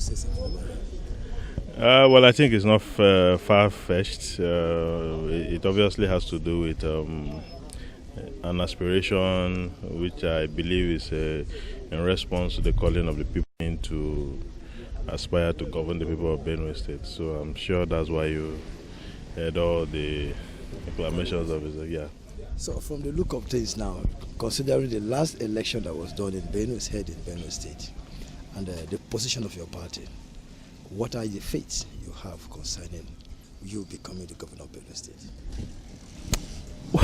say something about that? Well, I think it's not far-fetched. It obviously has to do with an aspiration, which I believe is in response to the calling of the people to aspire to govern the people of Benue State. So I'm sure that's why you heard all the acclamations of it. Yeah. So from the look of things now, considering the last election that was done in Benue's head in Benue State, and the position of your party, what are the fates you have concerning you becoming the governor of Benue State?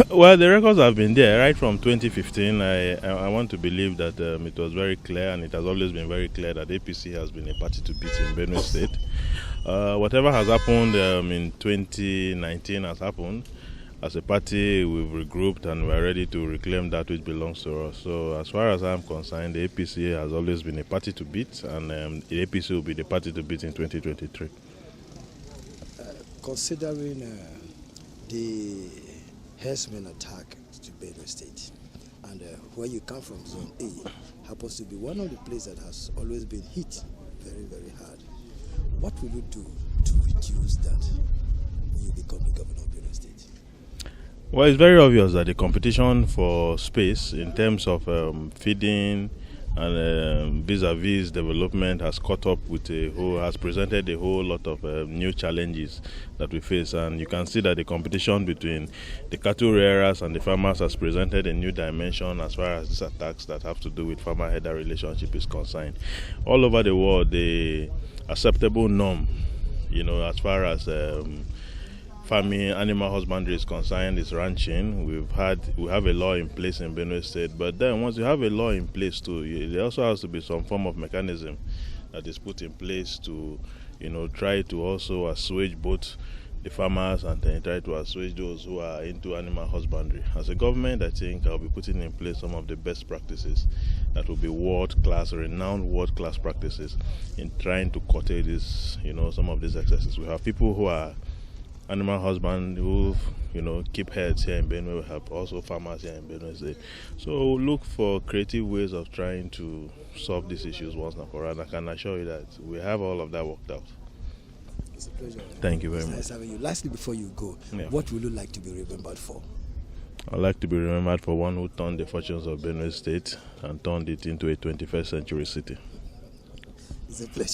Well, the records have been there right from 2015. I want to believe that it was very clear, and it has always been very clear that APC has been a party to beat in Benue State. Whatever has happened in 2019 has happened. As a party, we've regrouped and we're ready to reclaim that which belongs to us. So as far as I'm concerned, the APC has always been a party to beat, and the APC will be the party to beat in 2023. Considering the herdsmen attack to Benue State, and where you come from, Zone A, happens to be one of the places that has always been hit very, very hard. What will you do to reduce that you become the governor of Benue State? Well, it's very obvious that the competition for space in terms of feeding and vis-a-vis development has caught up with has presented a whole lot of new challenges that we face, and you can see that the competition between the cattle rearers and the farmers has presented a new dimension as far as these attacks that have to do with farmer-herder relationship is concerned. All over the world, the acceptable norm, as far as farming, animal husbandry is concerned, is ranching. We have a law in place in Benue State, but then once you have a law in place too, there also has to be some form of mechanism that is put in place to, try to also assuage both the farmers and then try to assuage those who are into animal husbandry. As a government, I think I'll be putting in place some of the best practices that will be world-class, renowned world-class practices in trying to curtail this, some of these excesses. We have people who are animal husband who keep herds here in Benue. We have also farmers here in Benue State. So look for creative ways of trying to solve these issues once and for all. I can assure you that we have all of that worked out. It's a pleasure. Thank you very much. Nice having you. Lastly, before you go, what would you like to be remembered for? I'd like to be remembered for one who turned the fortunes of Benue State and turned it into a 21st century city. It's a pleasure.